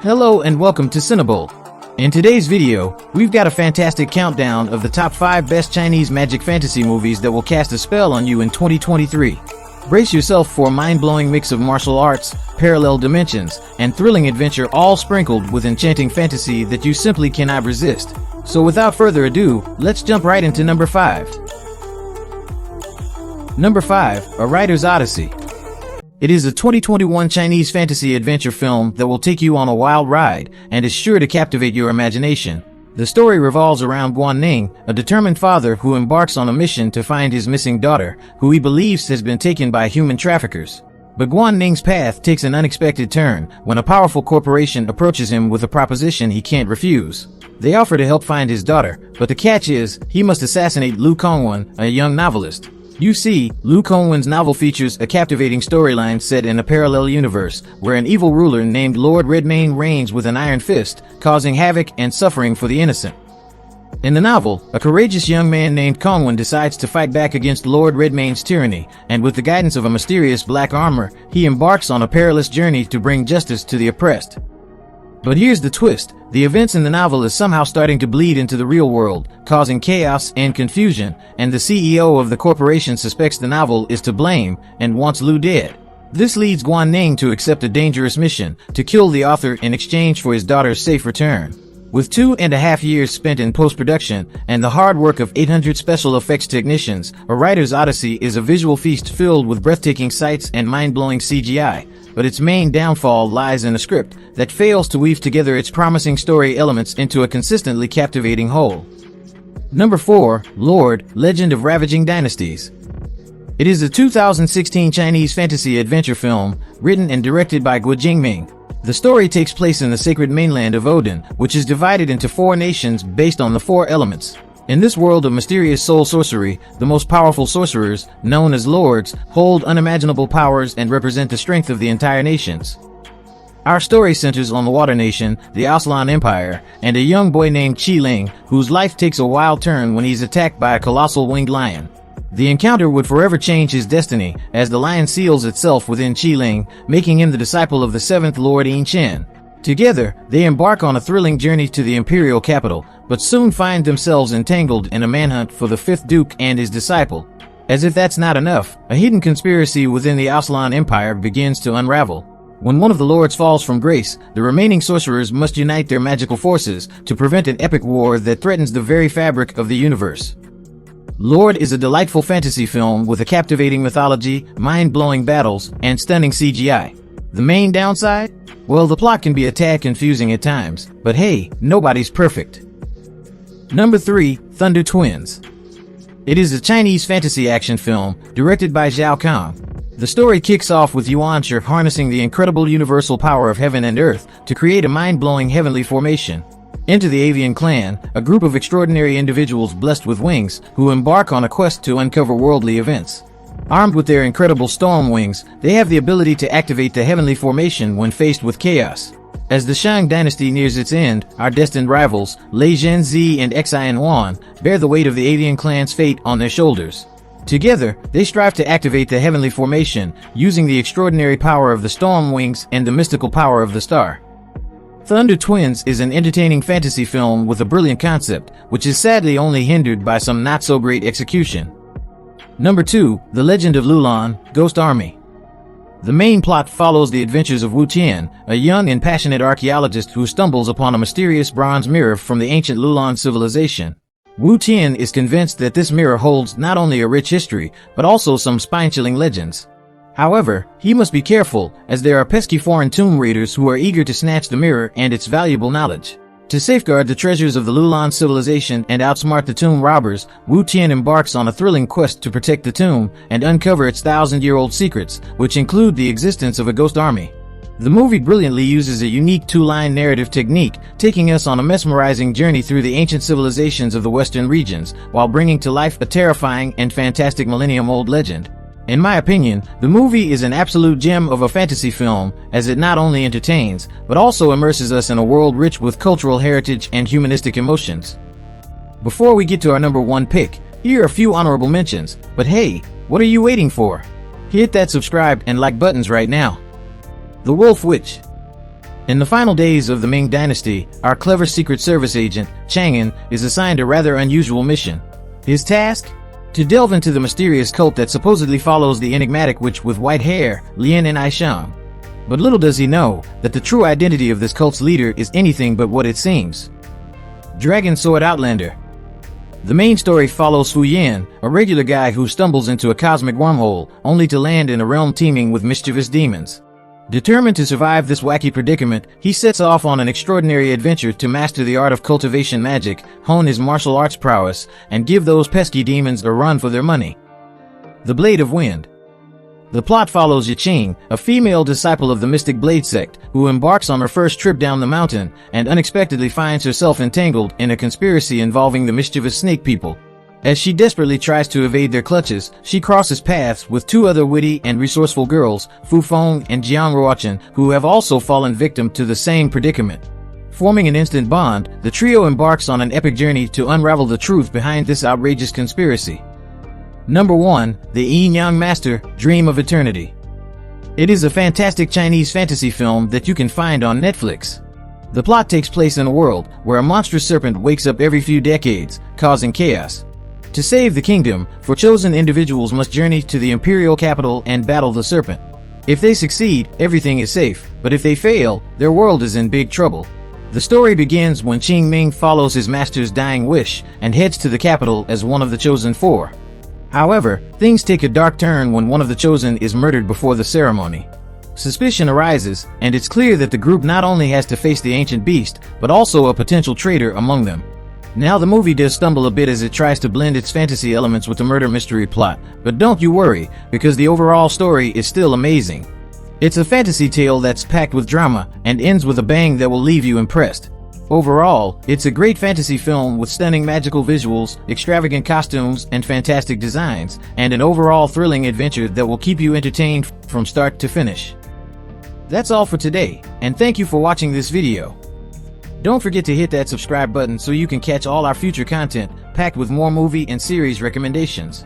Hello and welcome to CineBolt. In today's video, we've got a fantastic countdown of the top 5 best Chinese magic fantasy movies that will cast a spell on you in 2023. Brace yourself for a mind-blowing mix of martial arts, parallel dimensions, and thrilling adventure, all sprinkled with enchanting fantasy that you simply cannot resist. So without further ado, let's jump right into number 5. Number 5, A Writer's Odyssey. It is a 2021 Chinese fantasy adventure film that will take you on a wild ride and is sure to captivate your imagination. The story revolves around Guan-Ning, a determined father who embarks on a mission to find his missing daughter, who he believes has been taken by human traffickers. But Guan-Ning's path takes an unexpected turn when a powerful corporation approaches him with a proposition he can't refuse. They offer to help find his daughter, but the catch is, he must assassinate Lu Kongwen, a young novelist. You see, Lu Kongwen's novel features a captivating storyline set in a parallel universe, where an evil ruler named Lord Redmane reigns with an iron fist, causing havoc and suffering for the innocent. In the novel, a courageous young man named Kongwen decides to fight back against Lord Redmane's tyranny, and with the guidance of a mysterious black armor, he embarks on a perilous journey to bring justice to the oppressed. But here's the twist. The events in the novel is somehow starting to bleed into the real world, causing chaos and confusion, and the CEO of the corporation suspects the novel is to blame and wants Lu dead. This leads Guan-Ning to accept a dangerous mission, to kill the author in exchange for his daughter's safe return. With 2.5 years spent in post-production and the hard work of 800 special effects technicians, A Writer's Odyssey is a visual feast filled with breathtaking sights and mind-blowing CGI. But its main downfall lies in a script that fails to weave together its promising story elements into a consistently captivating whole. Number 4, L.O.R.D, Legend of Ravaging Dynasties. It is a 2016 Chinese fantasy adventure film, written and directed by Jingming. The story takes place in the sacred mainland of Odin, which is divided into 4 nations based on the 4 elements. In this world of mysterious soul sorcery, the most powerful sorcerers, known as lords, hold unimaginable powers and represent the strength of the entire nations. Our story centers on the Water Nation, the ODYSSEY Empire, and a young boy named Qi-Ling, whose life takes a wild turn when he's attacked by a colossal winged lion. The encounter would forever change his destiny, as the lion seals itself within Qi-Ling, making him the disciple of the 7th Lord Yin-Chen. Together, they embark on a thrilling journey to the imperial capital, but soon find themselves entangled in a manhunt for the 5th Duke and his disciple. As if that's not enough, a hidden conspiracy within the ODYSSEY Empire begins to unravel. When one of the lords falls from grace, the remaining sorcerers must unite their magical forces to prevent an epic war that threatens the very fabric of the universe. L.O.R.D is a delightful fantasy film with a captivating mythology, mind-blowing battles, and stunning CGI. The main downside? Well, the plot can be a tad confusing at times, but hey, nobody's perfect. Number 3, Thunder Twins. It is a Chinese fantasy action film, directed by Zhao Kang. The story kicks off with Yuan Shi harnessing the incredible universal power of heaven and earth to create a mind-blowing heavenly formation. Enter the Avian Clan, a group of extraordinary individuals blessed with wings, who embark on a quest to uncover worldly events. Armed with their incredible storm wings, they have the ability to activate the heavenly formation when faced with chaos. As the Shang dynasty nears its end, our destined rivals, Lei Zhenzi and Xian bear the weight of the Avian Clan's fate on their shoulders. Together, they strive to activate the heavenly formation, using the extraordinary power of the storm wings and the mystical power of the star. Thunder Twins is an entertaining fantasy film with a brilliant concept, which is sadly only hindered by some not-so-great execution. Number 2, The Legend of LOULAN, Ghost Army. The main plot follows the adventures of Wu Tian, a young and passionate archaeologist who stumbles upon a mysterious bronze mirror from the ancient LOULAN civilization. Wu Tian is convinced that this mirror holds not only a rich history, but also some spine-chilling legends. However, he must be careful, as there are pesky foreign tomb raiders who are eager to snatch the mirror and its valuable knowledge. To safeguard the treasures of the LOULAN civilization and outsmart the tomb robbers, Wu Tian embarks on a thrilling quest to protect the tomb and uncover its 1,000-year-old secrets, which include the existence of a ghost army. The movie brilliantly uses a unique 2-line narrative technique, taking us on a mesmerizing journey through the ancient civilizations of the western regions, while bringing to life a terrifying and fantastic millennium-old legend. In my opinion, the movie is an absolute gem of a fantasy film, as it not only entertains, but also immerses us in a world rich with cultural heritage and humanistic emotions. Before we get to our number 1 pick, here are a few honorable mentions, but hey, what are you waiting for? Hit that subscribe and like buttons right now. The Wolf Witch. In the final days of the Ming Dynasty, our clever Secret Service agent, Chang'an, is assigned a rather unusual mission. His task? To delve into the mysterious cult that supposedly follows the enigmatic witch with white hair, Lin-Yang. But little does he know that the true identity of this cult's leader is anything but what it seems. Dragon Sword Outlander. The main story follows Fu Yan, a regular guy who stumbles into a cosmic wormhole, only to land in a realm teeming with mischievous demons. Determined to survive this wacky predicament, he sets off on an extraordinary adventure to master the art of cultivation magic, hone his martial arts prowess, and give those pesky demons a run for their money. The Blade of Wind. The plot follows Yiqing, a female disciple of the Mystic Blade sect, who embarks on her first trip down the mountain and unexpectedly finds herself entangled in a conspiracy involving the mischievous snake people. As she desperately tries to evade their clutches, she crosses paths with two other witty and resourceful girls, Fu Feng and Jiang Ruochen, who have also fallen victim to the same predicament. Forming an instant bond, the trio embarks on an epic journey to unravel the truth behind this outrageous conspiracy. Number 1. The YIN-YANG Master, Dream of Eternity. It is a fantastic Chinese fantasy film that you can find on Netflix. The plot takes place in a world where a monstrous serpent wakes up every few decades, causing chaos. To save the kingdom, chosen individuals must journey to the imperial capital and battle the serpent. If they succeed, everything is safe, but if they fail, their world is in big trouble. The story begins when Qing Ming follows his master's dying wish and heads to the capital as one of the chosen four. However, things take a dark turn when one of the chosen is murdered before the ceremony. Suspicion arises, and it's clear that the group not only has to face the ancient beast, but also a potential traitor among them. Now the movie does stumble a bit as it tries to blend its fantasy elements with the murder mystery plot, but don't you worry, because the overall story is still amazing. It's a fantasy tale that's packed with drama, and ends with a bang that will leave you impressed. Overall, it's a great fantasy film with stunning magical visuals, extravagant costumes, and fantastic designs, and an overall thrilling adventure that will keep you entertained from start to finish. That's all for today, and thank you for watching this video. Don't forget to hit that subscribe button so you can catch all our future content, packed with more movie and series recommendations.